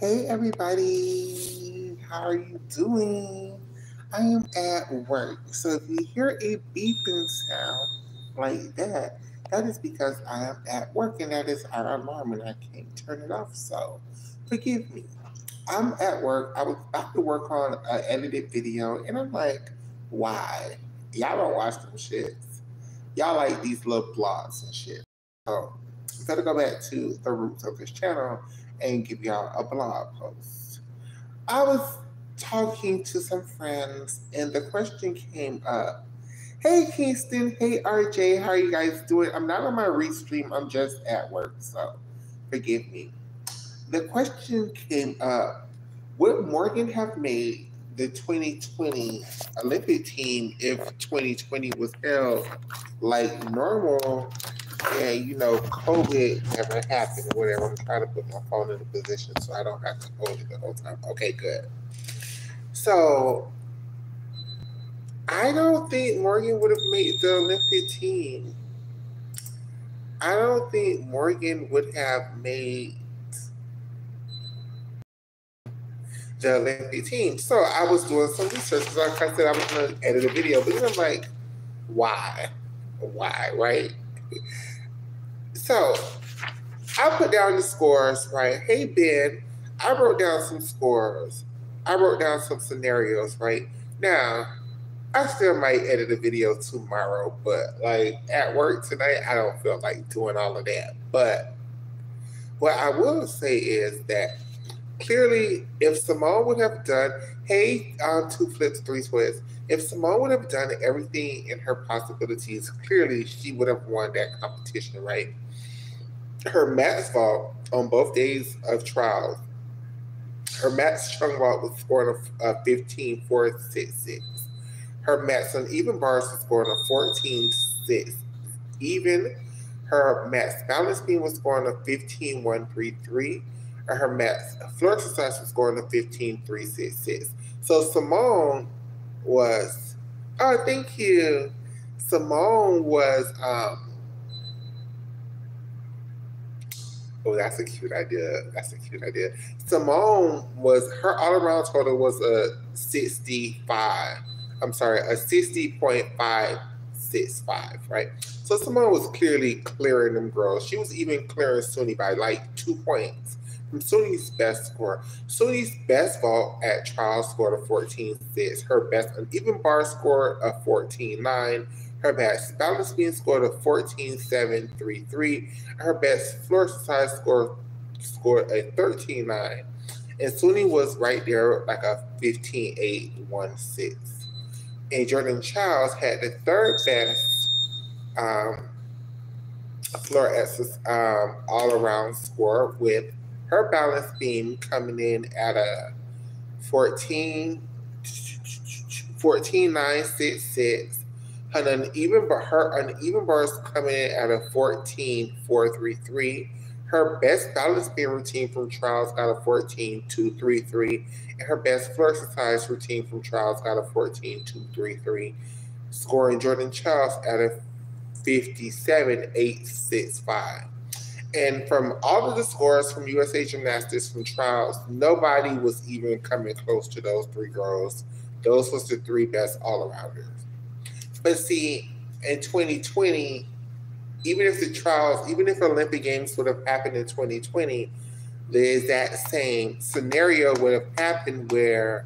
Hey everybody, how are you doing? I am at work, so if you hear a beeping sound like that, that is because I am at work and that is our alarm and I can't turn it off, so forgive me. I'm at work, I was about to work on an edited video and I'm like, why? Y'all don't watch them shits. Y'all like these little blogs and shit. So I'm gonna go back to the roots of this channel and give y'all a blog post. I was talking to some friends and the question came up. Hey Kingston, hey RJ, how are you guys doing? I'm not on my restream, I'm just at work, so forgive me. The question came up, would Morgan have made the 2020 Olympic team if 2020 was held like normal and COVID never happened or whatever? I'm trying to put my phone in a position so I don't have to hold it the whole time. Okay, good. So I don't think Morgan would have made the Olympic team. I don't think Morgan would have made the Olympic team. So I was doing some research. Like I said, I was going to edit a video, but then I'm like, why? Why, right? So I put down the scores, right? Hey, Ben, I wrote down some scores. I wrote down some scenarios, right? Now, I still might edit a video tomorrow, but like at work tonight, I don't feel like doing all of that. But what I will say is that clearly, if Simone would have done, hey, 2 flips, 3 twists, if Simone would have done everything in her possibilities, clearly she would have won that competition, right? Her max vault on both days of trials, her max strung vault was scoring a 15.466. Her max on even bars was scoring a 14.6. Even her max balance beam was scoring a 15.133. And her max floor exercise was scoring a 15.366. So Simone was, oh, thank you. Simone was, oh, that's a cute idea. That's a cute idea. Simone was, her all-around total was a 65. I'm sorry, a 60.565, right? So Simone was clearly clearing them girls. She was even clearing Suni by like 2 points from Suni's best score. Suni's best vault at trial scored a 14.6. Her best uneven bar scored a 14.9. Her best balance beam scored a 14.733. Her best floor exercise scored a 13.9. And Suni was right there like a 15.816. And Jordan Childs had the third best floor exercise all-around score with her balance beam coming in at a 14.966. Her uneven bars coming in at a 14.433. Her best balance beam routine from trials got a 14.233. And her best floor exercise routine from trials got a 14.233. Scoring Jordan Childs at a 57.865. And from all of the scores from USA Gymnastics from trials, nobody was even coming close to those 3 girls. Those was the 3 best all-arounders. But see, in 2020, even if Olympic Games would have happened in 2020, there's that same scenario would have happened where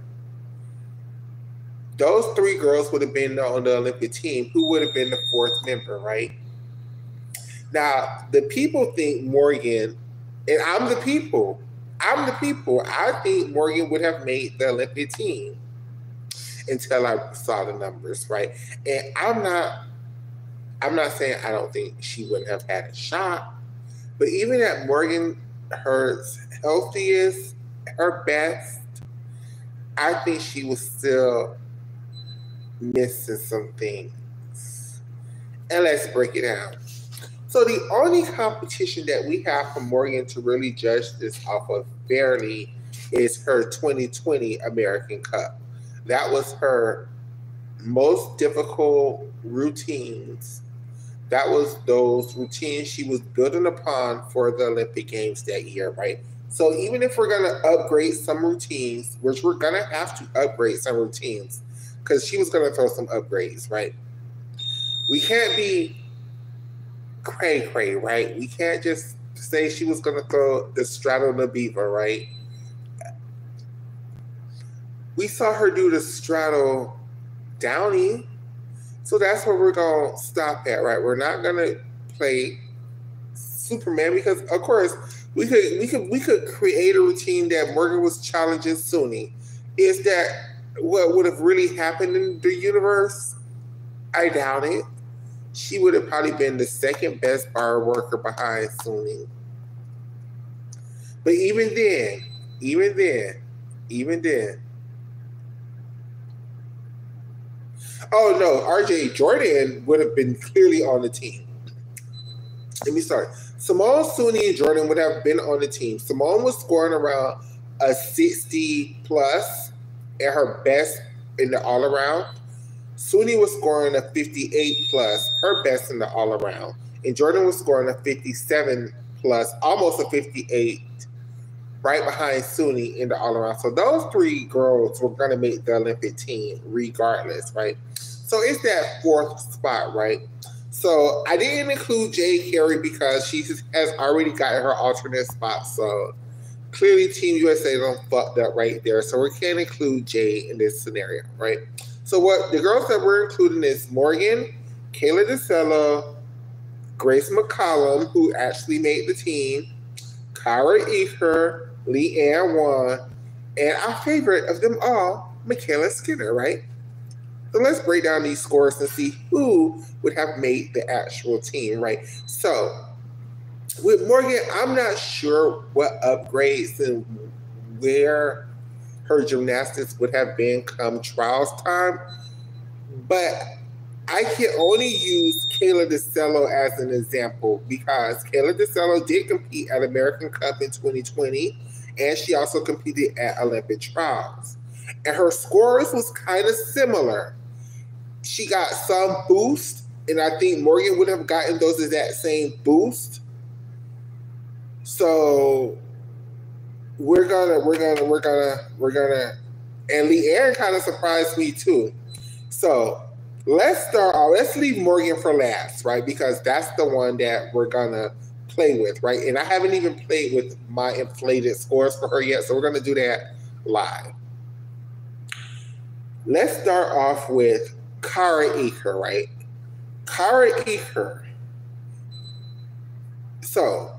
those 3 girls would have been on the Olympic team. Who would have been the 4th member, right? Now, the people think Morgan, and I'm the people. I think Morgan would have made the Olympic team until I saw the numbers, right? And I'm not saying I don't think she wouldn't have had a shot, but even at Morgan, her healthiest, her best, I think she was still missing some things. And let's break it down. So the only competition that we have for Morgan to really judge this off of fairly is her 2020 American Cup. That was her most difficult routines. That was those routines she was building upon for the Olympic Games that year, right? So even if we're gonna upgrade some routines, which we're gonna have to upgrade some routines, because she was gonna throw some upgrades, right? We can't be cray, right? We can't just say she was gonna throw the straddle the beaver, right? We saw her do the straddle Downy, so that's where we're gonna stop at, right? We're not gonna play Superman because, of course, we could create a routine that Morgan was challenging Suni. Is that what would have really happened in the universe? I doubt it. She would have probably been the second best bar worker behind Suni. But even then. Oh no, RJ Jordan would have been clearly on the team. Let me start. Simone, Suni, and Jordan would have been on the team. Simone was scoring around a 60 plus at her best in the all around. Suni was scoring a 58 plus, her best in the all around. And Jordan was scoring a 57 plus, almost a 58, right behind Suni in the all around. So those three girls were going to make the Olympic team regardless, right? So it's that fourth spot, right? So I didn't include Jay Carey because she has already gotten her alternate spot. So clearly Team USA done fucked up right there. So we can't include Jay in this scenario, right? So what the girls that we're including is Morgan, Kayla DeCello, Grace McCollum, who actually made the team, Kara Eker, Leanne Wan, and our favorite of them all, Makayla Skinner, right? So let's break down these scores and see who would have made the actual team, right? So with Morgan, I'm not sure what upgrades and where her gymnastics would have been come trials time, but I can only use Kayla DeCello as an example because Kayla DeCello did compete at American Cup in 2020, and she also competed at Olympic trials. And her scores was kind of similar. She got some boost, and I think Morgan would have gotten those exact same boost. So we're gonna, and Leanne kind of surprised me too. So let's leave Morgan for last, right? Because that's the one that we're gonna play with, right? And I haven't even played with my inflated scores for her yet, so we're gonna do that live. Let's start off with Kara Eker, right? Kara Eker. So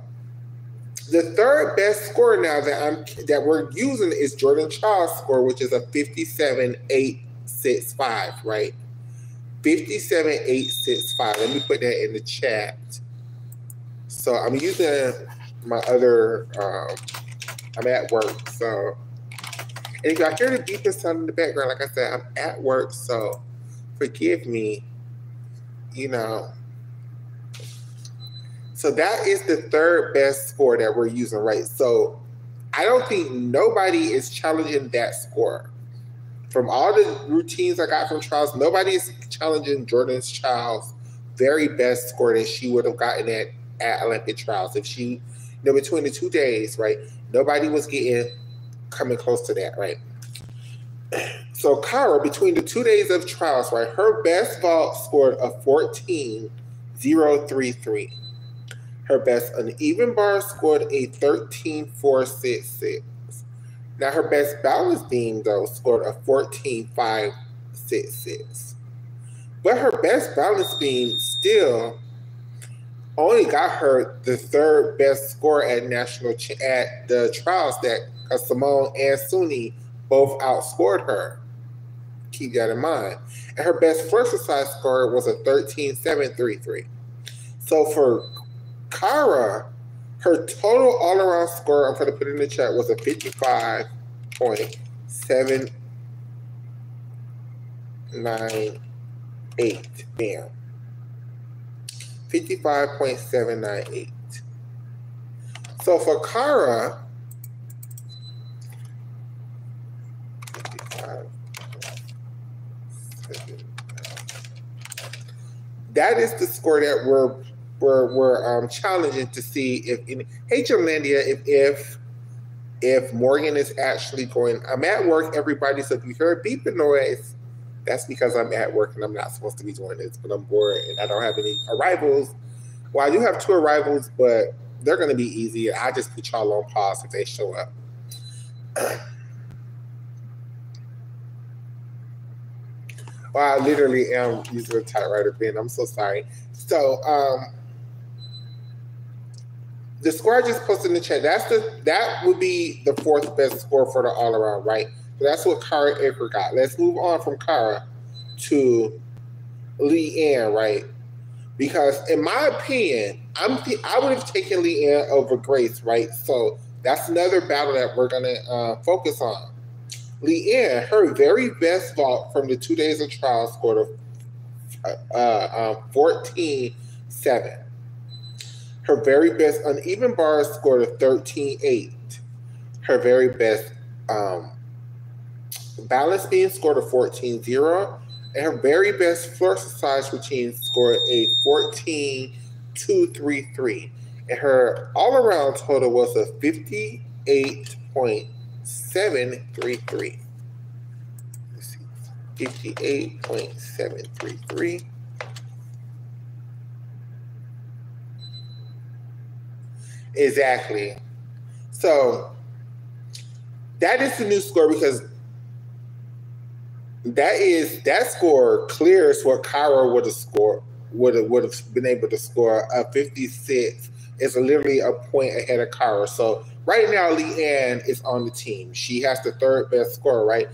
the third best score now that we're using is Jordan Child's score, which is a 57.865, right? 57.865. Let me put that in the chat. So I'm using my other. I'm at work, so. And if y'all hear the beeping sound in the background, like I said, I'm at work, so forgive me. You know. So that is the third best score that we're using, right? So I don't think nobody is challenging that score. From all the routines I got from trials, nobody is challenging Jordan's Child's very best score that she would have gotten at Olympic trials. If she, between the 2 days, right? Nobody was coming close to that, right? So Kara, between the 2 days of trials, right, her best vault scored a 14.033. Her best uneven bar scored a 13.466. Now her best balance beam, though, scored a 14.566. But her best balance beam still only got her the third best score at the trials that Simone and Suni both outscored her. Keep that in mind. And her best first exercise score was a 13.733. So for Kara, her total all-around score, I'm going to put it in the chat, was a 55.798. Bam. 55.798. So for Kara, that is the score that we're challenging to see if. Hey, Jolandia, if if Morgan is actually going, I'm at work, everybody, so if you hear a beeping noise, that's because I'm at work and I'm not supposed to be doing this, but I'm bored and I don't have any arrivals. Well, I do have 2 arrivals, but they're going to be easy. I just put y'all on pause if they show up. Well, I literally am using a typewriter pen. I'm so sorry. So, the score I just posted in the chat, that would be the 4th best score for the all around, right? So that's what Kara Aker got. Let's move on from Kara to Leanne, right? Because in my opinion, I would have taken Leanne over Grace, right? So that's another battle that we're gonna focus on. Leanne, her very best vault from the 2 days of trial scored a 14.7. Her very best uneven bar scored a 13.8. Her very best balance beam scored a 14.0. And her very best floor exercise routine scored a 14.233. And her all-around total was a 58.733. Let's see, 58.733. Exactly. So that is the new score because that score clears what Kyra would have scored, would have been able to score. A 56 is literally a point ahead of Kyra. So right now, Leanne is on the team. She has the 3rd best score, right?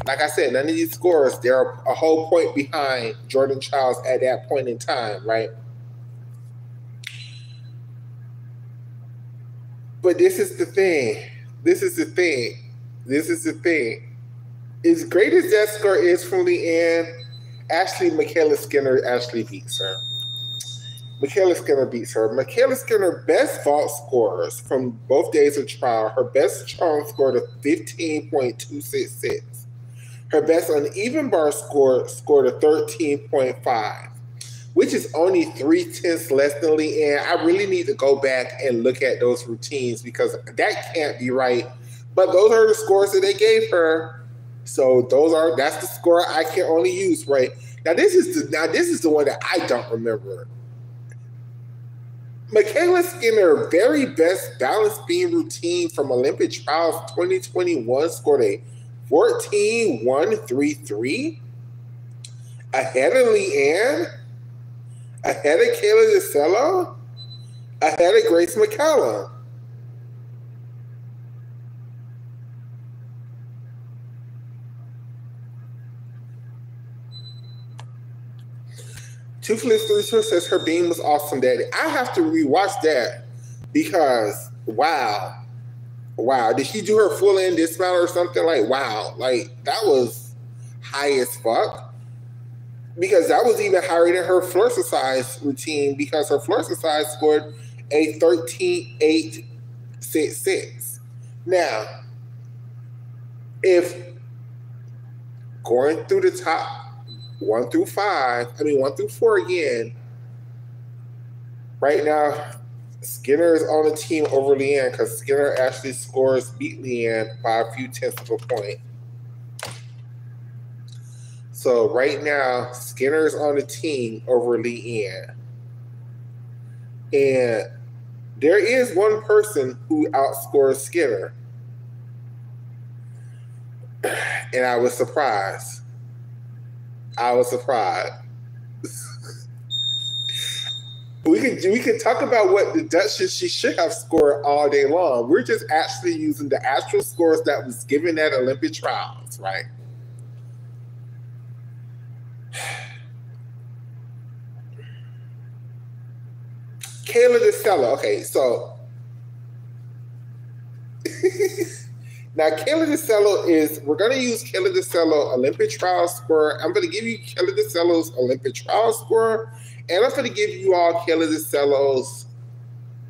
Like I said, none of these scores, they're a whole point behind Jordan Childs at that point in time, right? But this is the thing. As great as that score is from Leanne, Makayla Skinner actually beats her. Makayla Skinner best vault scores from both days of trial. Her best charm scored a 15.266. Her best uneven bar scored a 13.5, which is only 0.3 less than Leanne. I really need to go back and look at those routines because that can't be right. But those are the scores that they gave her. So that's the score I can only use, right? Now this is the one that I don't remember. Makayla Skinner, very best balance beam routine from Olympic Trials 2021 scored a 14.133, ahead of Leanne, ahead of Kayla DeCello, ahead of Grace McCallum. Toothless 32 says her beam was awesome, Daddy. I have to rewatch that because wow. Did she do her full end dismount or something? Like wow, like that was high as fuck. Because that was even higher than her floor exercise routine because her floor exercise scored a 13.866. Now, if going through the top 1 through 4 again, right now, Skinner is on the team over Leanne because Skinner actually beat Leanne by a few tenths of a point. So right now, Skinner is on the team over Leanne. And there is one person who outscores Skinner. And I was surprised. We can talk about what the Duchess she should have scored all day long. We're just actually using the actual scores that was given at Olympic trials, right? Kayla DeCello. Okay, so now Kayla DeCello we're going to use Kayla DeCello Olympic trial score. I'm going to give you Kayla DeCello's Olympic trial score, and I'm going to give you all Kayla DeCello's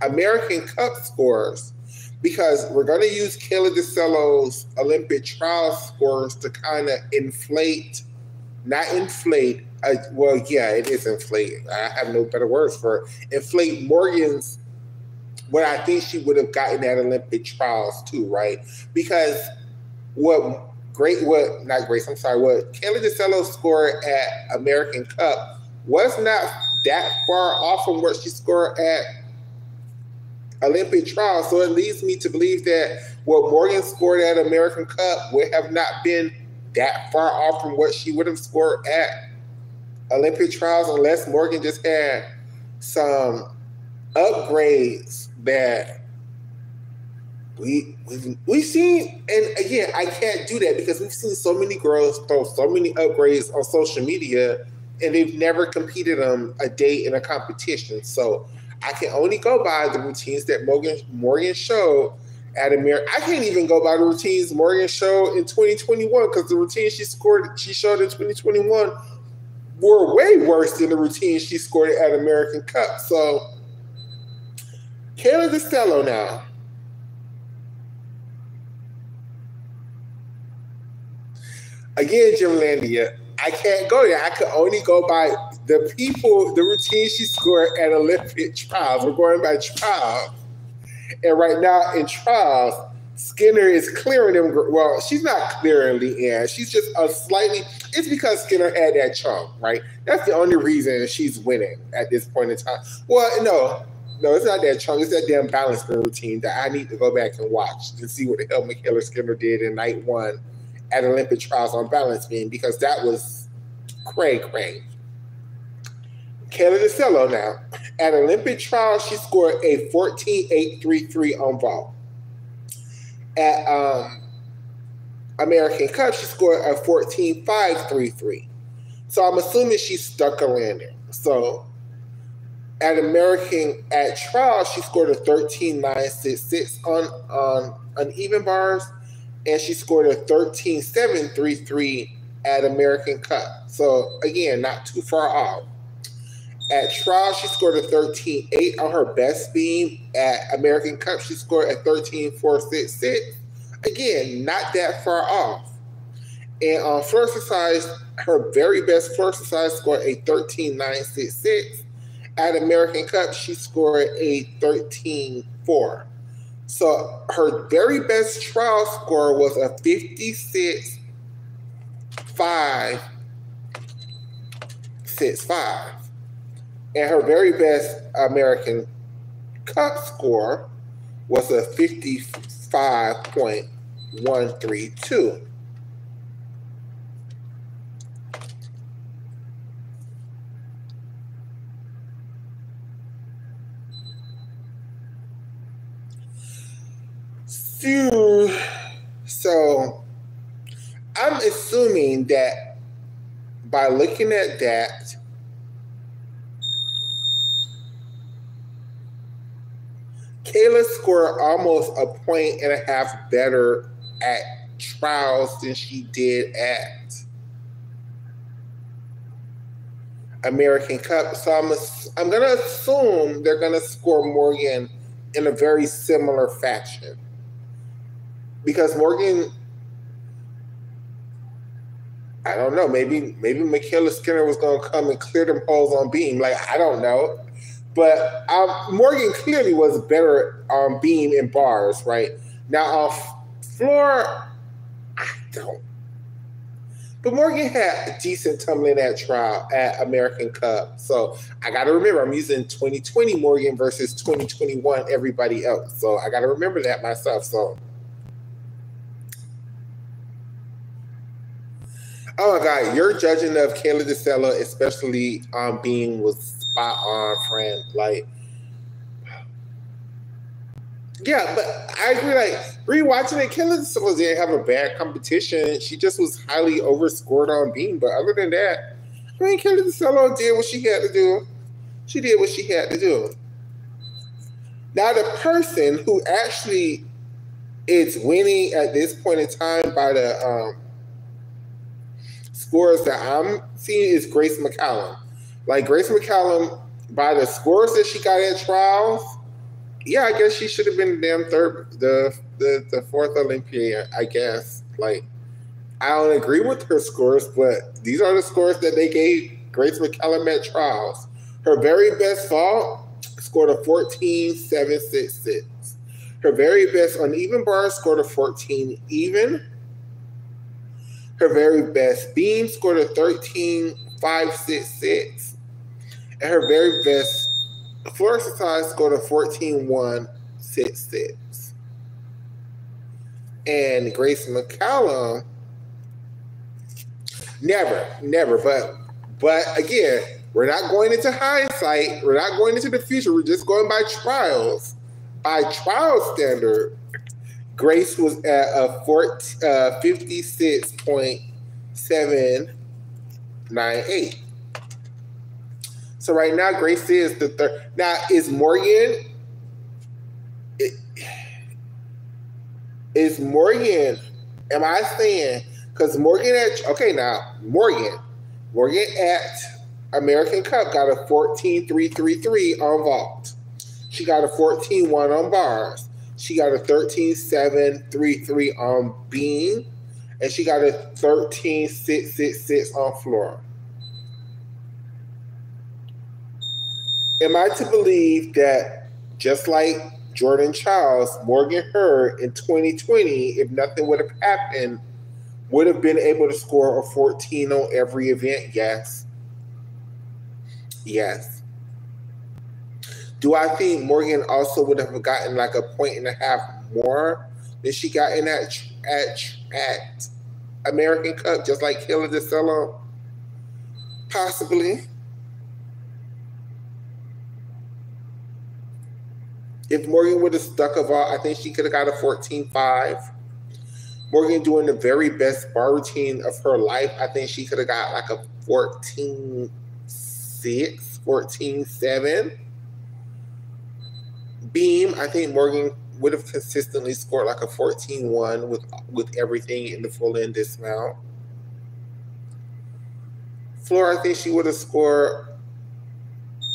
American Cup scores because we're going to use Kayla DeCello's Olympic trial scores to kind of inflate. Well, yeah, it is inflate. I have no better words for it. Inflate Morgan's what I think she would have gotten at Olympic trials too, right? Because what Kayla DeCello scored at American Cup was not that far off from what she scored at Olympic trials. So it leads me to believe that what Morgan scored at American Cup would have not been that far off from what she would have scored at Olympic trials, unless Morgan just had some upgrades that we've seen. And again, I can't do that because we've seen so many girls throw so many upgrades on social media, and they've never competed them a day in a competition. So I can only go by the routines that Morgan showed at America. I can't even go by the routines Morgan showed in 2021 because the routines she showed in 2021 were way worse than the routines she scored at American Cup. So Kayla DeCello now. Again, Gymlandia, I can't go there. I could only go by the routine she scored at Olympic trials. We're going by trials. And right now in trials, Skinner is clearing them. Well, she's not clearing Leanne. She's just it's because Skinner had that chunk, right? That's the only reason she's winning at this point in time. Well, no, it's not that chunk. It's that damn balance routine that I need to go back and watch and see what the hell Makayla Skinner did in night one at Olympic trials on balance beam, because that was cray. Kayla DeCello now. At Olympic trials, she scored a 14.833 on vault. At American Cup, she scored a 14.533. So I'm assuming she stuck a landing. So at trials, she scored a 13.966 on uneven bars, and she scored a 13.733 at American Cup. So again, not too far off. At trial, she scored a 13.8 on her best beam. At American Cup, she scored a 13.466. Again, not that far off. And on floor exercise, her very best floor exercise scored a 13.966. At American Cup, she scored a 13.4. So her very best trial score was a 56.565. And her very best American Cup score was a 55.132. So I'm assuming that by looking at that, Kayla scored almost a 1.5 better at trials than she did at American Cup. So I'm going to assume they're going to score Morgan in a very similar fashion. Because Morgan, I don't know, maybe Makayla Skinner was going to come and clear them holes on beam. Like, I don't know. But Morgan clearly was better on beam and bars, right? Now, on floor, I don't. But Morgan had a decent tumbling at trial at American Cup. So I got to remember, I'm using 2020 Morgan versus 2021 everybody else. So I got to remember that myself. So, oh my God, your judging of Kayla DeCello, especially on beam, was spot on, friend. Like, yeah, but I agree. Like, rewatching it, Kayla DeCello didn't have a bad competition. She just was highly overscored on beam. But other than that, I mean, Kayla DeCello did what she had to do. She did what she had to do. Now, the person who actually is winning at this point in time by the scores that I'm seeing is Grace McCallum. Like, Grace McCallum, by the scores that she got at trials, yeah, I guess she should have been the fourth Olympian, I guess. Like, I don't agree with her scores, but these are the scores that they gave Grace McCallum at trials. Her very best vault scored a 14.766. Her very best uneven bar scored a 14 even. Her very best beam scored a 13.566. And her very best floor exercise scored a 14.166. And Grace McCallum, never, but again, we're not going into hindsight. We're not going into the future. We're just going by trials. By trial standard, Grace was at a 56.798. So right now, Grace is the third. Now, is Morgan? Is Morgan? Am I saying? Because Morgan at Morgan at American Cup got a 14.333 on vault. She got a 14.1 on bars. She got a 13.733 on beam, and she got a 13.666 on floor. Am I to believe that just like Jordan Charles, Morgan Hurd in 2020, if nothing would have happened, would have been able to score a 14 on every event? Yes. Yes. Do I think Morgan also would have gotten like a 1.5 more than she got in at American Cup, just like Kayla DeCello? Possibly. If Morgan would have stuck a vault, I think she could have got a 14.5. Morgan doing the very best bar routine of her life, I think she could have got like a 14.6, 14.7. Beam, I think Morgan would have consistently scored like a 14.1 with everything in the full end dismount. Floor, I think she would have scored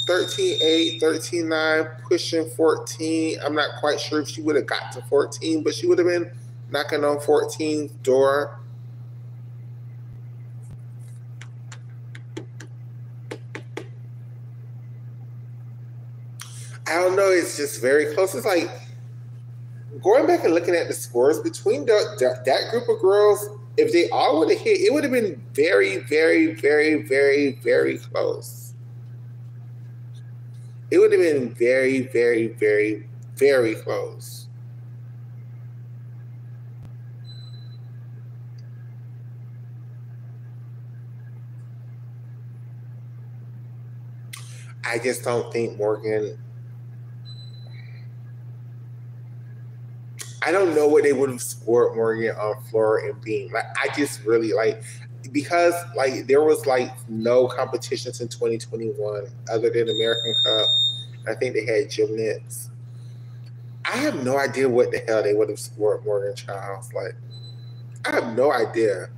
13.8, 13.9, pushing 14. I'm not quite sure if she would have got to 14, but she would have been knocking on 14's door. I don't know. It's just very close. It's like going back and looking at the scores between that group of girls. If they all would have hit, it would have been very, very, very, very, very close. It would have been very, very, very, very close. I just don't think Morgan. I don't know what they would have scored Morgan on floor and beam. Like, I just really because there was no competitions in 2021 other than American Cup. I think they had gymnasts. I have no idea what the hell they would have scored Morgan Childs. I have no idea.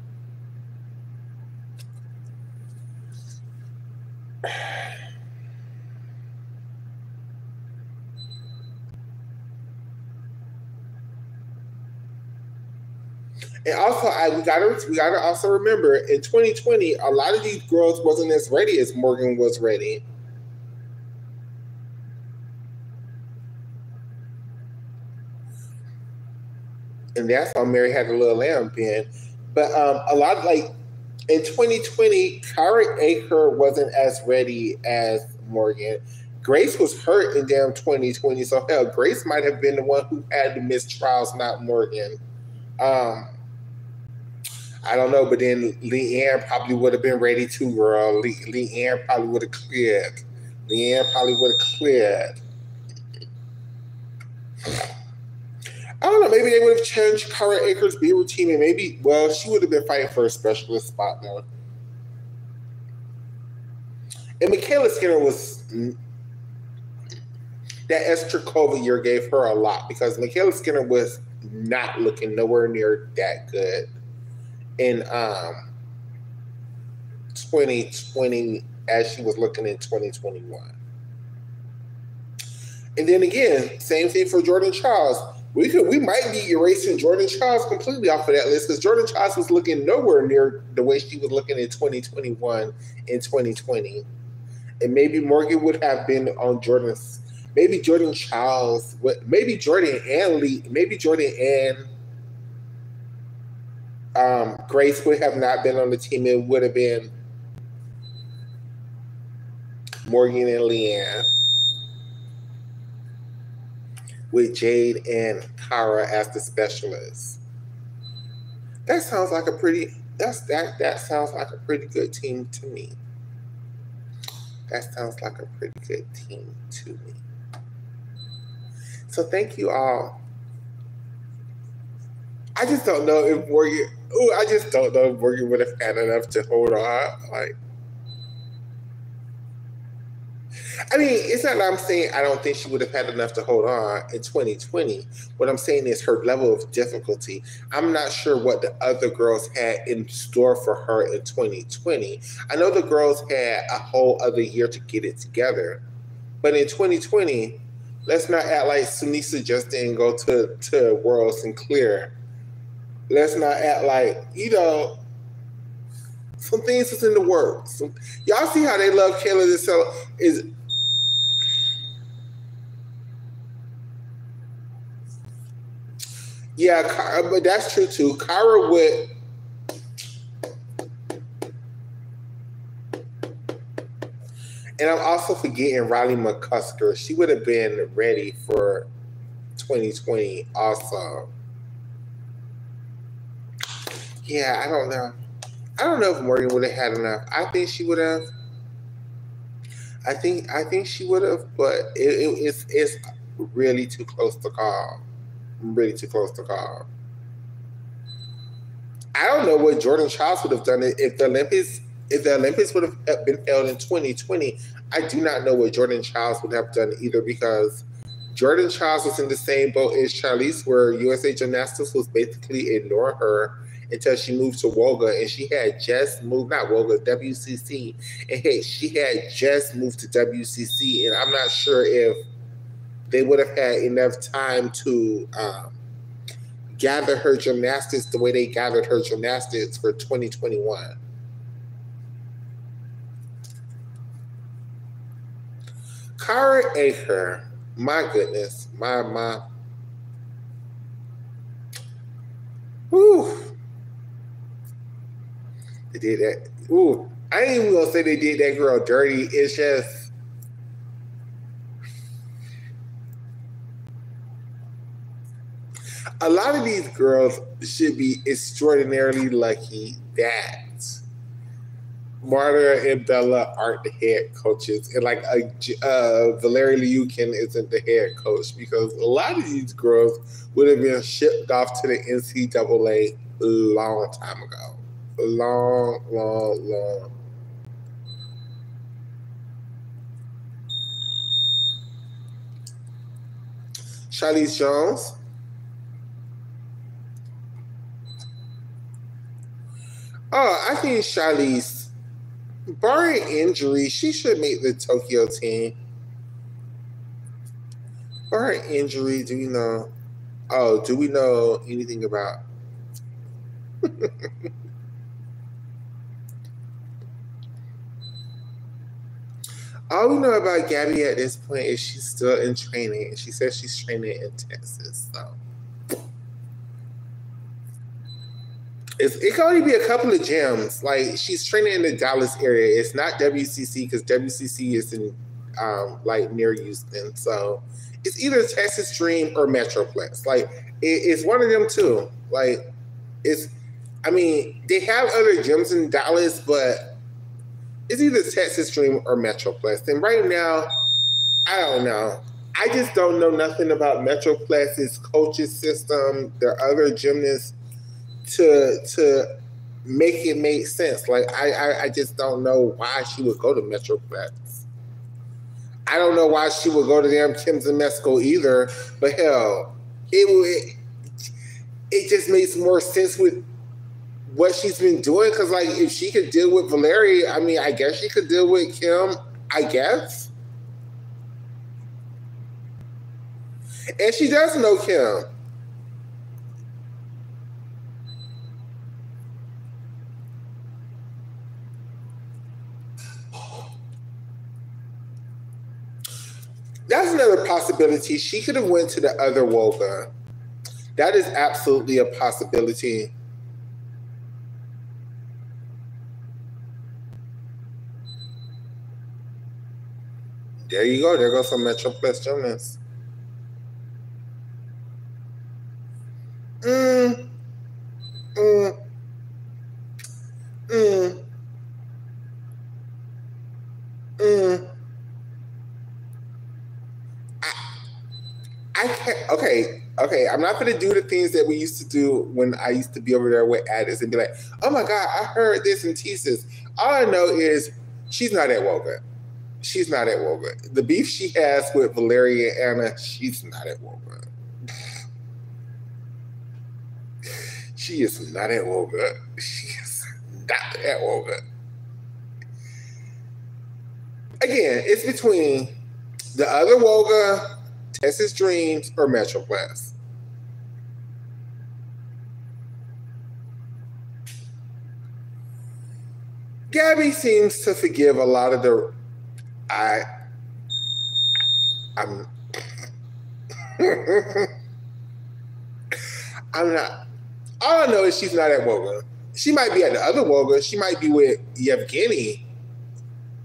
And also, we gotta also remember in 2020, a lot of these girls wasn't as ready as Morgan was ready. And that's why Mary had a little lamb pin. But a lot in 2020, Kyra Aker wasn't as ready as Morgan. Grace was hurt in damn 2020, so hell, Grace might have been the one who had to miss trials, not Morgan. I don't know, but then Leanne probably would have been ready too, girl. Leanne probably would have cleared. I don't know, maybe they would have changed Kyra Aker's B routine, and maybe, she would have been fighting for a specialist spot though. And Makayla Skinner that extra COVID year gave her a lot because Makayla Skinner was not looking nowhere near that good in 2020 as she was looking in 2021. And then again, same thing for Jordan Charles. We might be erasing Jordan Charles completely off of that list because Jordan Charles was looking nowhere near the way she was looking in 2021 and 2020. And maybe Morgan would have been on Jordan's. maybe Jordan Charles, maybe Jordan and Lee, maybe Jordan and Grace would have not been on the team. It would have been Morgan and Leanne, with Jade and Kara as the specialists. That sounds like a pretty. That sounds like a pretty good team to me. That sounds like a pretty good team to me. So thank you all. I just don't know if Morgan. Oh, I just don't know if Morgan would have had enough to hold on. Like, I mean, it's not that I'm saying I don't think she would have had enough to hold on in 2020. What I'm saying is her level of difficulty. I'm not sure what the other girls had in store for her in 2020. I know the girls had a whole other year to get it together. But in 2020, let's not act like Sunisa just didn't go to World Sinclair. Let's not act like, some things is in the works. Y'all see how they love Kayla to sell is. Yeah, but that's true too. Kara would. And I'm also forgetting Riley McCusker. She would have been ready for 2020 also. Yeah, I don't know. I don't know if Morgan would have had enough. I think she would have. I think she would have, but it's really too close to call. Really too close to call. I don't know what Jordan Childs would have done if the Olympics would have been held in 2020. I do not know what Jordan Childs would have done either, because Jordan Childs was in the same boat as Charlize, where USA Gymnastics was basically ignoring her until she moved to Wolga, and she had just moved, not Wolga, WCC, and hey, she had just moved to WCC, and I'm not sure if they would have had enough time to gather her gymnastics the way they gathered her gymnastics for 2021. Kara Aker, my goodness, my. Whew. They did that. Ooh, I ain't even gonna say they did that girl dirty. It's just a lot of these girls should be extraordinarily lucky that Marta and Bella aren't the head coaches, and like Valerie Liukin isn't the head coach, because a lot of these girls would have been shipped off to the NCAA a long time ago. Long. Charlize Jones. Oh, I think Charlize, barring injury, she should make the Tokyo team. Barring injury, do we know? Oh, do we know anything about? All we know about Gabby at this point is she's still in training. She says she's training in Texas, so it can only be a couple of gyms. Like, she's training in the Dallas area. It's not WCC, because WCC is in like near Houston. So it's either Texas Dream or Metroplex. Like, it's one of them two. Like, I mean, they have other gyms in Dallas, but it's either Texas Dream or Metroplex. And right now, I don't know. I just don't know nothing about Metroplex's coaching system, their other gymnasts, to make it make sense. Like, I just don't know why she would go to Metroplex. I don't know why she would go to damn Kim Zemesco either. But hell, it just makes more sense with what she's been doing. Because, like, if she could deal with Valerie, I mean, I guess she could deal with Kim. I guess. And she does know Kim. That's another possibility. She could have went to the other Wolga. That is absolutely a possibility. There you go. There goes some Metroplex gymnasts. Mm, mm, mm, mm. I can't. Okay, okay. I'm not gonna do the things that we used to do when I used to be over there with Addis and be like, "Oh my God, I heard this in Thesis." All I know is she's not at Woga. She's not at Woga. The beef she has with Valeria and Anna, she's not at Woga. She is not at Woga. She is not at Woga. Again, it's between the other Woga, Texas Dreams, or Metroplex. Gabby seems to forgive a lot of the. I'm. I'm not. All I know is she's not at Woga. She might be at the other Woga. She might be with Yevgeny,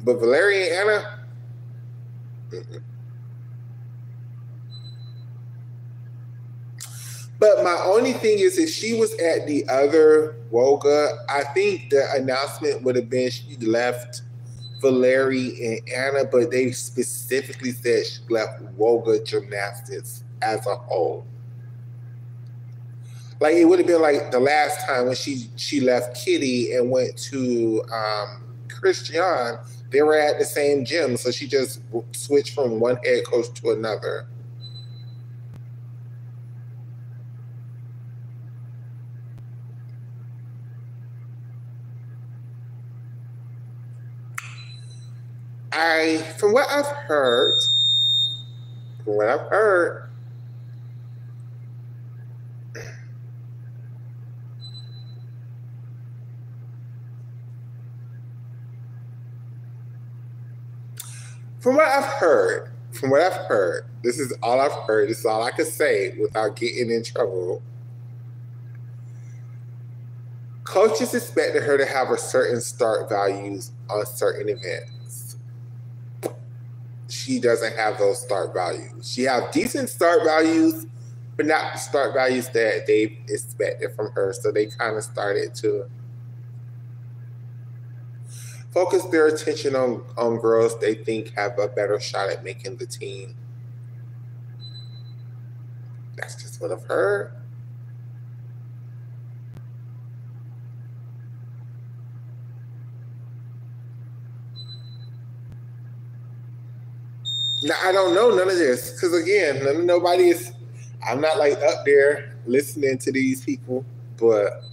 but Valeria and Anna. Mm-mm. But my only thing is, if she was at the other Woga, I think the announcement would have been she left Valerie and Anna, but they specifically said she left Woga Gymnastics as a whole. Like it would have been like the last time when she left Kitty and went to Christian. They were at the same gym, so she just switched from one head coach to another. From what I've heard, from what I've heard, this is all I've heard. This is all I could say without getting in trouble. Coaches expected her to have a certain start values on certain events. She doesn't have those start values. She have decent start values, but not the start values that they expected from her. So they kind of started to focus their attention on girls they think have a better shot at making the team. That's just what I've heard. Now, I don't know none of this because, again, nobody is. I'm not like up there listening to these people, but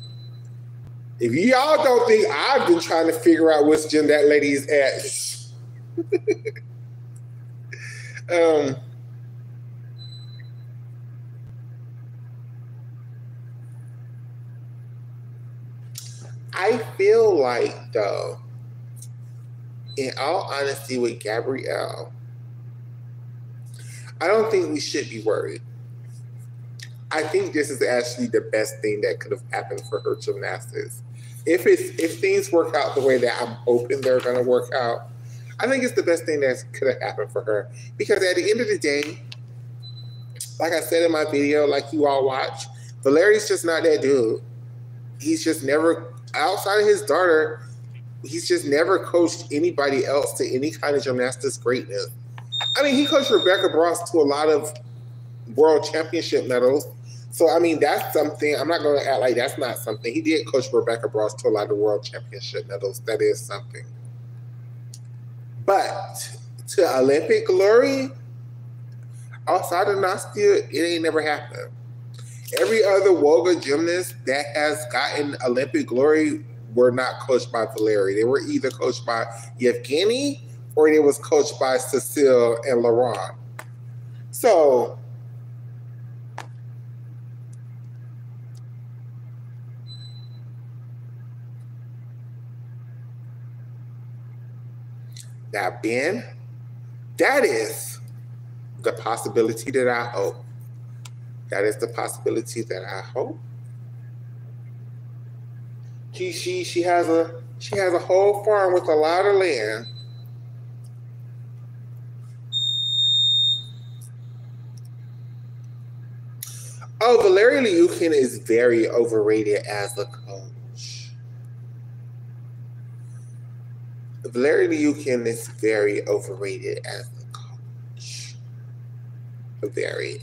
if y'all don't think I've been trying to figure out which gym that lady is at, I feel like, though, in all honesty, with Gabrielle, I don't think we should be worried. I think this is actually the best thing that could have happened for her gymnastics. If things work out the way that I'm hoping they're going to work out, I think it's the best thing that could have happened for her. Because at the end of the day, like I said in my video, like you all watch, Valeri's just not that dude. He's just never, outside of his daughter, he's just never coached anybody else to any kind of gymnastics greatness. I mean, he coached Rebecca Bross to a lot of world championship medals. So, I mean, that's something. I'm not going to act like that's not something. He did coach Rebecca Bross to a lot of world championship medals. That is something. But to Olympic glory, outside of Nastia, it ain't never happened. Every other Woga gymnast that has gotten Olympic glory were not coached by Valeri. They were either coached by Yevgeny or they was coached by Cecile and Laurent. So, now, Ben, that is the possibility that I hope. That is the possibility that I hope. She has a whole farm with a lot of land. Oh, Valerie Liukin is very overrated as a coach. Valerie Liukin is very overrated as a coach. Very.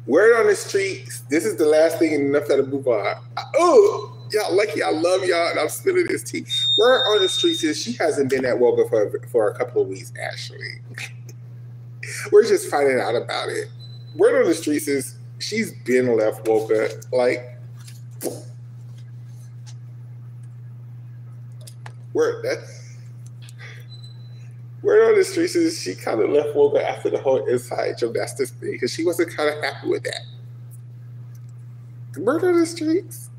Word on the streets. This is the last thing, and enough to move on. Oh, y'all lucky. I love y'all, and I'm spilling this tea. Word on the streets is she hasn't been at Woga for a couple of weeks. Actually, we're just finding out about it. Word on the streets is she's been left Woga. Like, word on the streets is she kind of left Woga after the whole inside gymnastics thing because she wasn't kind of happy with that. Word on the streets.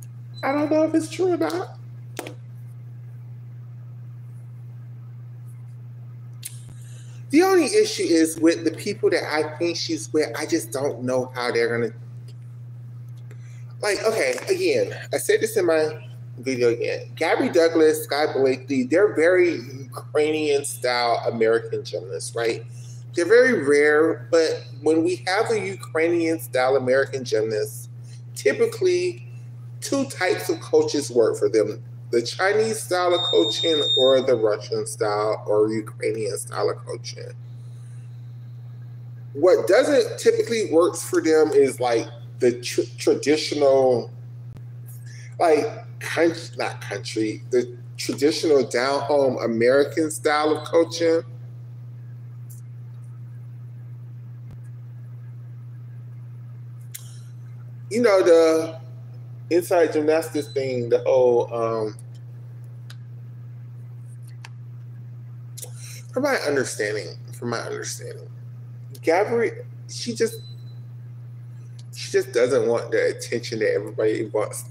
I don't know if it's true or not. The only issue is with the people that I think she's with, I just don't know how they're going to. Like, okay, again, I said this in my video again. Gabby Douglas, Sky Blakely, they're very Ukrainian-style American gymnasts, right? They're very rare, but when we have a Ukrainian-style American gymnast, typically two types of coaches work for them. The Chinese style of coaching or the Russian style or Ukrainian style of coaching. What doesn't typically work for them is like the traditional, like the traditional down home American style of coaching. You know, the inside gymnastics thing, the whole from my understanding, Gabby, she just doesn't want the attention that everybody wants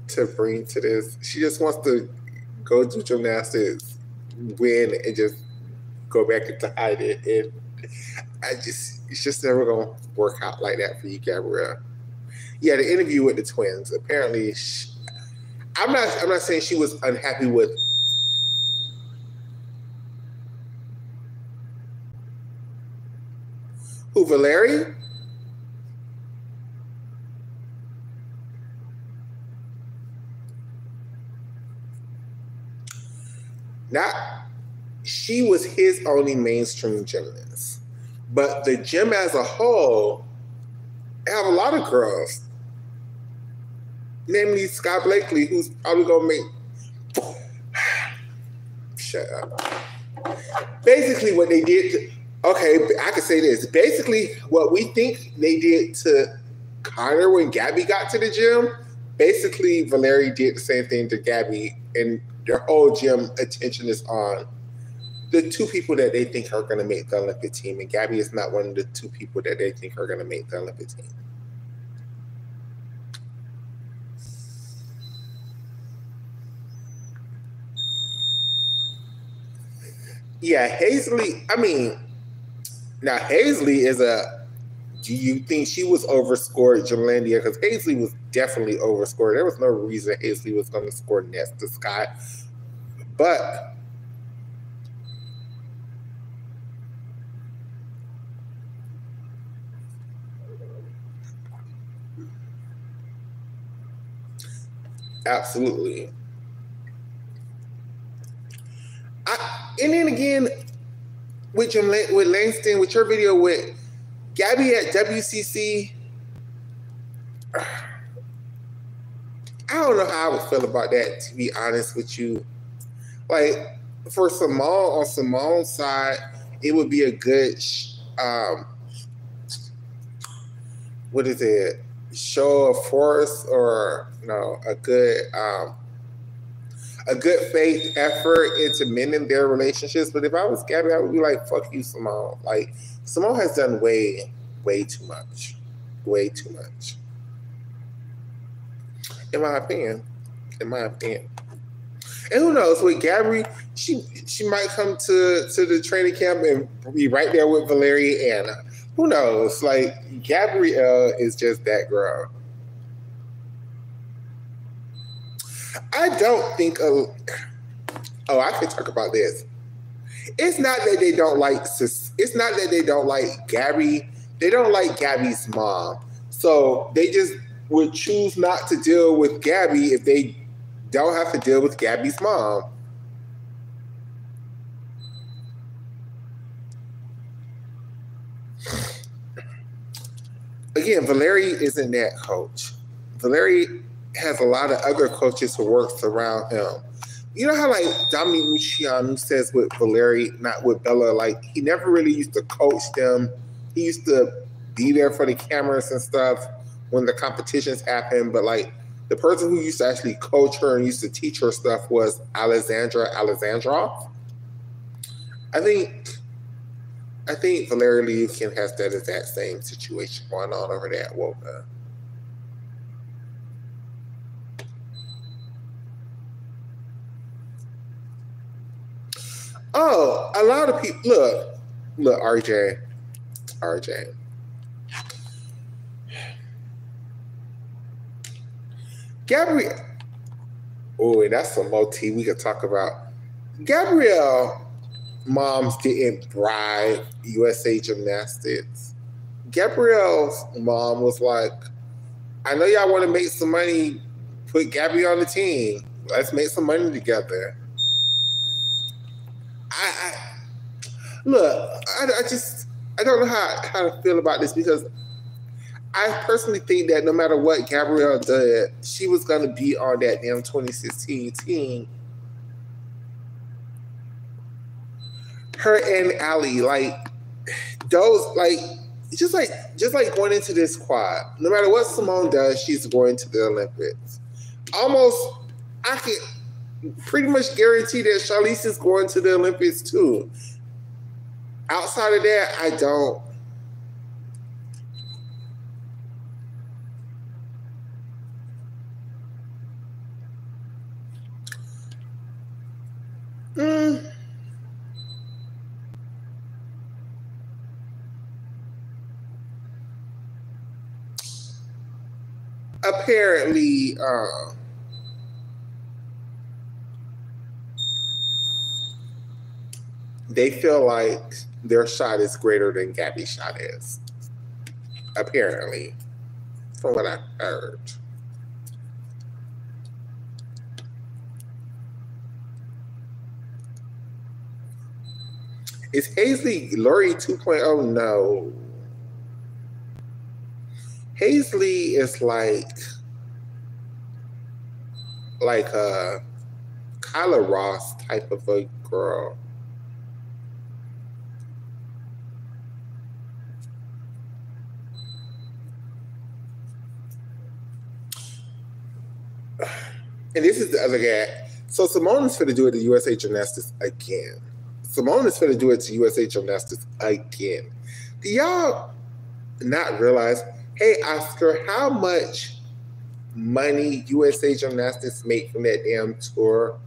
to bring to this. She just wants to go do gymnastics, win, and just go back into hide it. And it's just never gonna work out like that for you, Gabrielle. Yeah, the interview with the twins. Apparently, I'm not saying she was unhappy with. Who, Valerie? Not, she was his only mainstream gymnast. But the gym as a whole have a lot of girls. Namely Scott Blakely, who's probably gonna make shut up. Basically what they did okay, I could say this. Basically, what we think they did to Connor when Gabby got to the gym, basically Valerie did the same thing to Gabby, and their whole gym attention is on the two people that they think are going to make the Olympic team, and Gabby is not one of the two people that they think are going to make the Olympic team. Yeah, Hazley, I mean, now Hazley is a, do you think she was overscored Jalandia? Because Hazley was definitely overscored. There was no reason Hazley was going to score next to Scott. But absolutely. And then again, with Langston, with your video with Gabby at WCC, I don't know how I would feel about that, to be honest with you. Like, for Simone, on Simone's side, it would be a good what is it? Show of force, or no, a good faith effort into mending their relationships. But if I was Gabby, I would be like, fuck you, Simone. Like, Simone has done way too much. Way too much. In my opinion. In my opinion. And who knows, with Gabby, she might come to the training camp and be right there with Valerie and Anna. Who knows? Like, Gabrielle is just that girl. I don't think. Oh, I could talk about this. It's not that they don't like. It's not that they don't like Gabby. They don't like Gabby's mom. So they just would choose not to deal with Gabby if they don't have to deal with Gabby's mom. Again, Valerie isn't that coach. Valerie has a lot of other coaches who works around him. You know how like Dominique Luciano says with Valerie, not with Bella, like he never really used to coach them. He used to be there for the cameras and stuff when the competitions happened, but like the person who used to actually coach her and used to teach her stuff was Alexandra Alexandrov. I think I think Valerie Leakin has that exact same situation going on over there at Woka. Oh, a lot of people look, RJ. Gabrielle. Oh, and that's some more tea we could talk about. Gabrielle moms didn't bribe USA Gymnastics. Gabrielle's mom was like, I know y'all want to make some money, put Gabby on the team. Let's make some money together. I look, I don't know how to feel about this because I personally think that no matter what Gabrielle did, she was going to be on that damn 2016 team. Her and Allie, like those, like just like going into this quad. No matter what Simone does, she's going to the Olympics. Almost, I can pretty much guarantee that Charlize is going to the Olympics too. Outside of that, I don't. Apparently, they feel like their shot is greater than Gabby's shot is. Apparently, from what I heard. Is Hazley Lori 2.0? No. Hazley is like a Kyla Ross type of a girl. And this is the other guy. So Simone is going to do it to USA Gymnastics again. Simone is going to do it to USA Gymnastics again. Do y'all not realize, hey, Oscar, how much money USA Gymnastics make from that damn tour?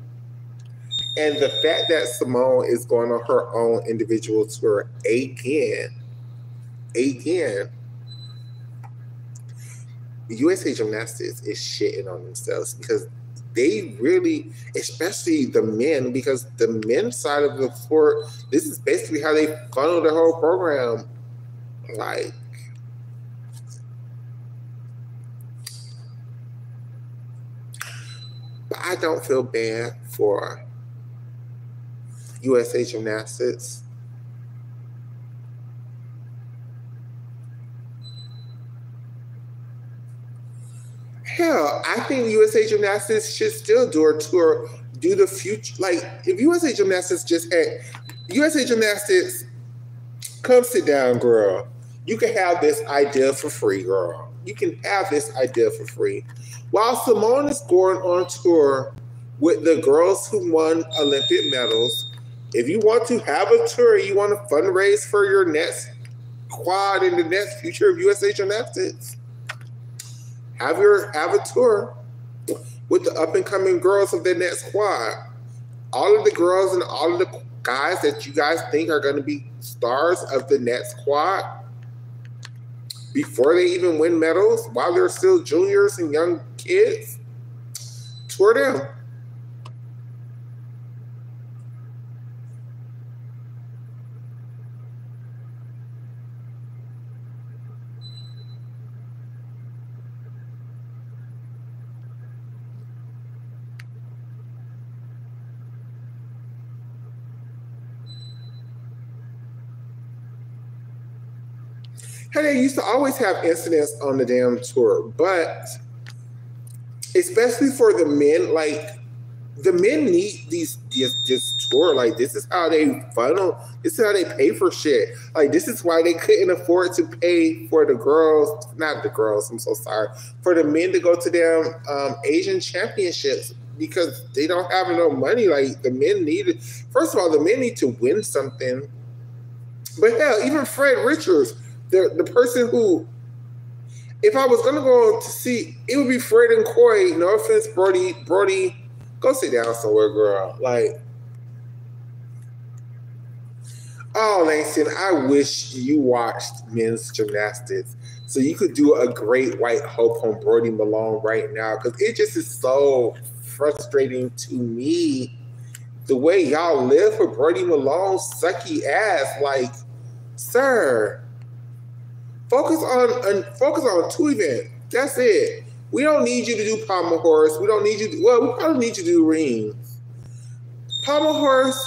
And the fact that Simone is going on her own individual tour again, USA Gymnastics is shitting on themselves because they really, especially the men, because the men's side of the sport, this is basically how they funnel the whole program. Like, but I don't feel bad for USA Gymnastics. Hell, I think USA Gymnastics should still do do the future, like if USA Gymnastics just had USA Gymnastics, come sit down, girl. You can have this idea for free, girl. You can have this idea for free. While Simone is going on tour with the girls who won Olympic medals, if you want to have a tour, you want to fundraise for your next quad in the next future of USA Gymnastics, have a tour with the up and coming girls of the next squad. All of the girls and all of the guys that you guys think are going to be stars of the next squad before they even win medals, while they're still juniors and young kids, tour them. Hey, they used to always have incidents on the damn tour, but especially for the men, like the men need this tour. Like this is how they funnel. This is how they pay for shit. Like this is why they couldn't afford to pay for the girls, not the girls. I'm so sorry, for the men to go to them Asian championships because they don't have no money. Like the men need it. First of all, the men need to win something. But hell, even Fred Richards, the person who, if I was gonna go to see, it would be Fred and Coy. No offense, Brody. Go sit down somewhere, girl. Like, oh, Langston, I wish you watched men's gymnastics so you could do a great white hope on Brody Malone right now, because it just is so frustrating to me the way y'all live for Brody Malone's sucky ass. Like, sir, focus on two events. That's it. We don't need you to do pommel horse. We don't need you to, well, we probably need you to do rings. Pommel horse,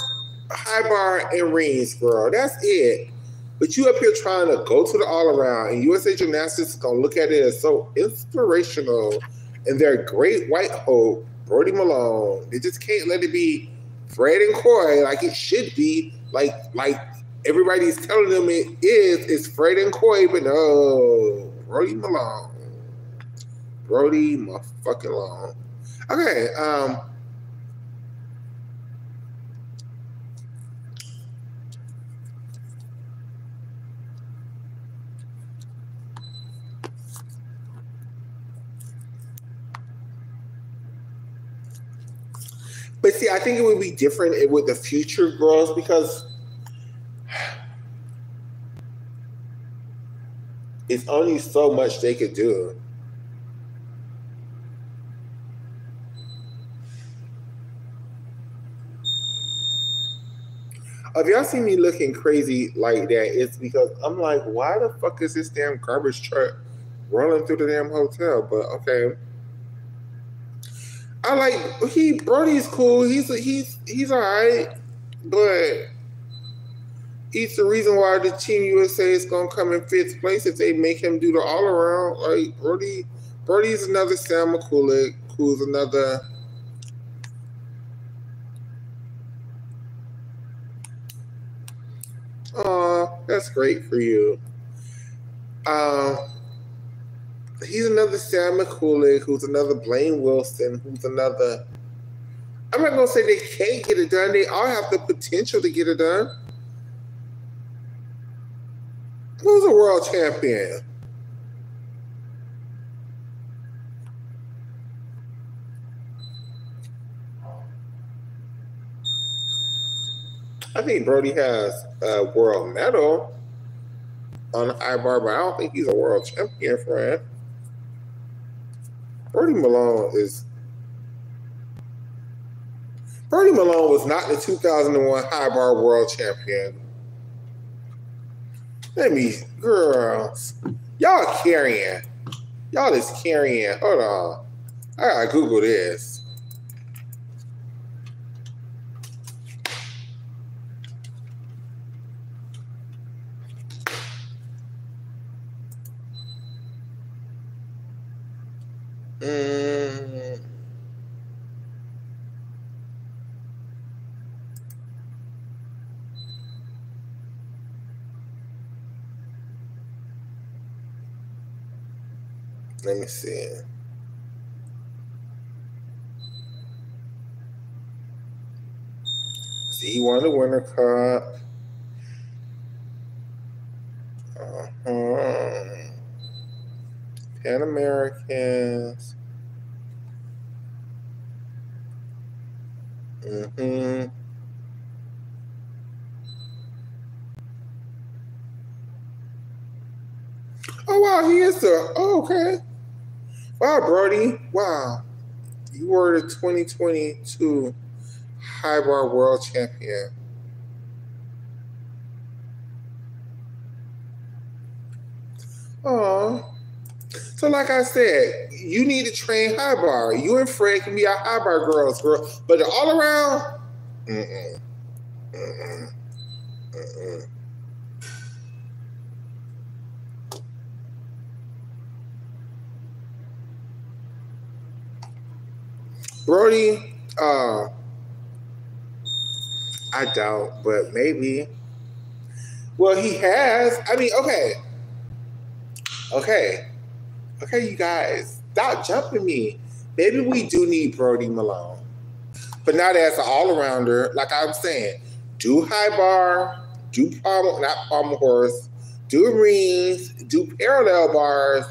high bar, and rings, girl. That's it. But you up here trying to go to the all-around, and USA Gymnastics is going to look at it as so inspirational, and their great white hope, Brody Malone. They just can't let it be Fred and Coy like it should be, like everybody's telling them it is. It's Fred and Coy, but no, Brody Malone. Brody motherfucking Malone. Okay, but see, I think it would be different with the future girls because it's only so much they could do. If y'all see me looking crazy like that, it's because I'm like, why the fuck is this damn garbage truck rolling through the damn hotel? But okay. I like Brody's cool. He's alright, but he's the reason why the Team USA is gonna come in fifth place if they make him do the all around. Like Brody's another Sam McCulloch, who's another. Oh, that's great for you. He's another Sam McCulloch, who's another Blaine Wilson, who's another. I'm not gonna say they can't get it done. They all have the potential to get it done. Who's a world champion? I think Brody has a world medal on the high bar, but I don't think he's a world champion, friend. Brody Malone was not the 2001 high bar world champion. Girls, y'all carrying. Y'all is carrying. Hold on. I gotta Google this. Let me see. See, he won the Winter Cup. Pan Americans. Oh wow, he is the. Oh, okay. Wow, Brody. Wow, you were the 2022 High Bar World Champion. Oh. So, like I said, you need to train high bar. You and Fred can be our high bar girls, girl. But all around, mm-mm, mm-mm, mm-mm. Brody, I doubt, but maybe. Well, he has. I mean, okay, you guys, stop jumping me. Maybe we do need Brody Malone. But not as an all-arounder. Like I'm saying, do high bar, do not pommel horse, do rings, do parallel bars,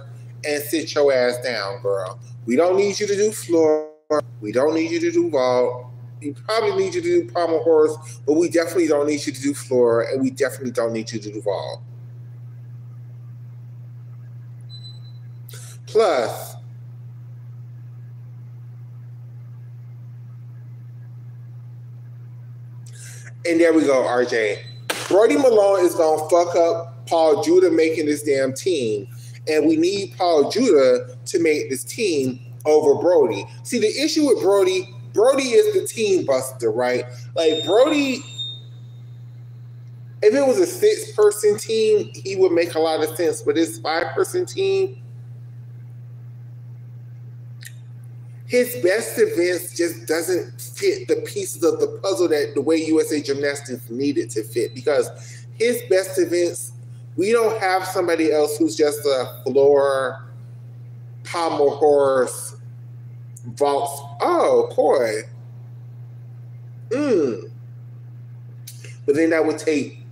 and sit your ass down, girl. We don't need you to do floor. We don't need you to do vault. We probably need you to do pommel horse, but we definitely don't need you to do floor, and we definitely don't need you to do vault. Plus, and there we go, RJ. Brody Malone is going to fuck up Paul Judah making this damn team. And we need Paul Judah to make this team over Brody. See, the issue with Brody is the team buster, right? Like, Brody, if it was a 6-person team, he would make a lot of sense. But this 5-person team, his best events just doesn't fit the pieces of the puzzle that the way USA Gymnastics needed to fit, because his best events, we don't have somebody else who's just a floor, pommel horse, vaults. Oh, Coy. But then that would take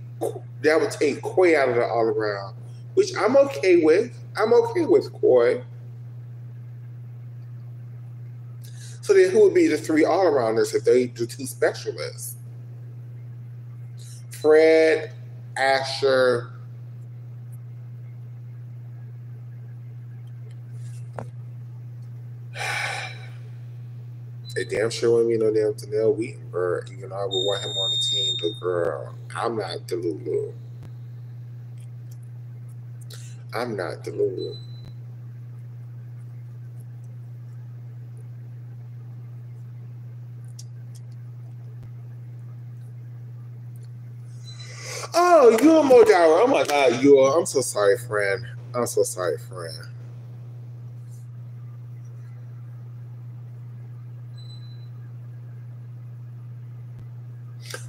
Coy out of the all around, which I'm okay with. I'm okay with Coy. So then who would be the 3 all-arounders if they the 2 specialists? Fred, Asher, they damn sure wouldn't be no damn Tanel Wheatenberg. Even though I would want him on the team, but girl, I'm not Delulu. I'm not Delulu. Oh, you're Modara. Oh my God, you're. I'm so sorry, friend. I'm so sorry, friend.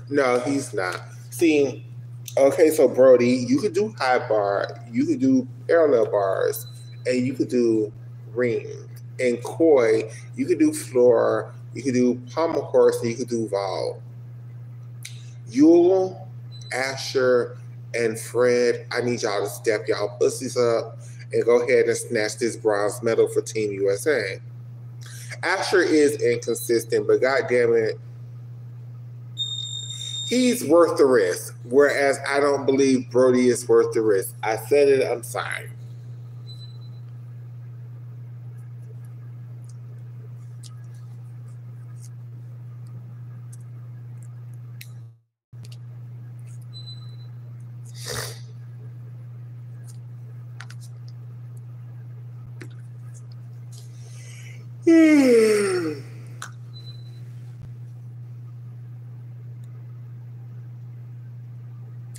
No, he's not. See, okay, so Brody, you could do high bar, you could do parallel bars, and you could do ring. And Coy, you could do floor, you could do pommel horse, and you could do vault. Yule, Asher, and Fred, I need y'all to step y'all pussies up and go ahead and snatch this bronze medal for Team USA. Asher is inconsistent, but goddamn it, he's worth the risk. Whereas I don't believe Brody is worth the risk. I said it, I'm sorry.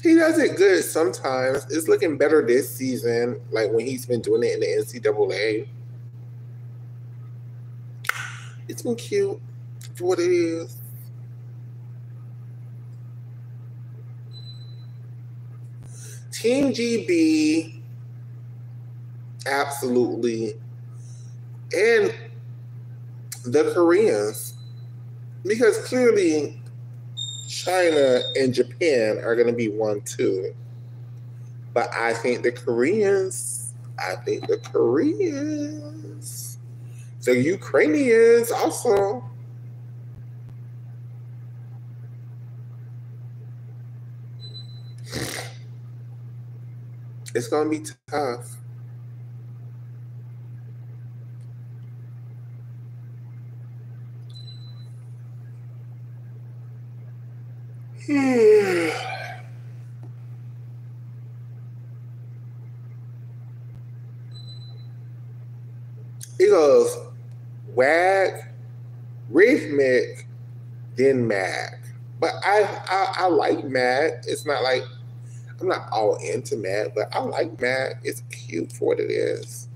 He does it good sometimes. It's looking better this season, like when he's been doing it in the NCAA. It's been cute for what it is. Team GB, absolutely and the Koreans, because clearly China and Japan are going to be one too. But I think the Koreans, the Ukrainians also. It's going to be tough. He goes wag, rhythmic, then mag. But I like mag. It's not like I'm not all into mag, but I like mag. It's cute for what it is.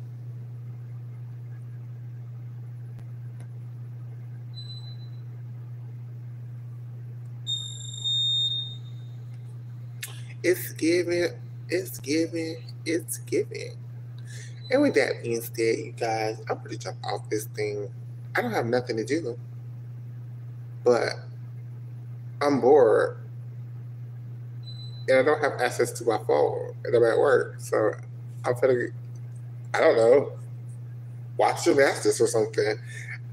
It's giving, it's giving, it's giving. And with that being said, you guys, I'm going to jump off this thing. I don't have nothing to do, but I'm bored. And I don't have access to my phone. And I'm at work. So I'm going to, I don't know, watch gymnastics or something.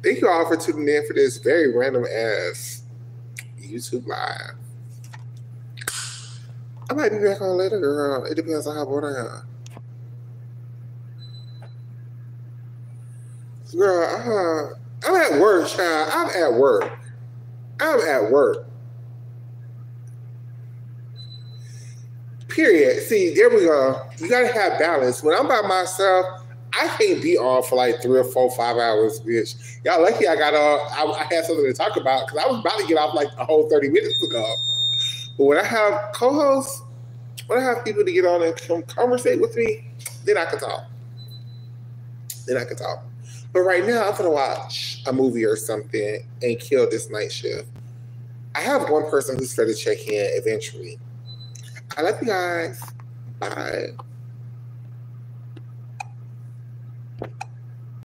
Thank you all for tuning in for this very random ass YouTube live. I might be back on later, girl. It depends on how bored I am. Girl, I'm at work, child. I'm at work. Period. See, there we go. You gotta have balance. When I'm by myself, I can't be on for like 3 or 4, 5 hours, bitch. Y'all lucky I got on. I had something to talk about because I was about to get off like a whole 30 minutes ago. But when I have co-hosts, when I have people to get on and come conversate with me, then I can talk. But right now, I'm gonna watch a movie or something and kill this night shift. I have one person who's ready to check in eventually. I love you guys. Bye.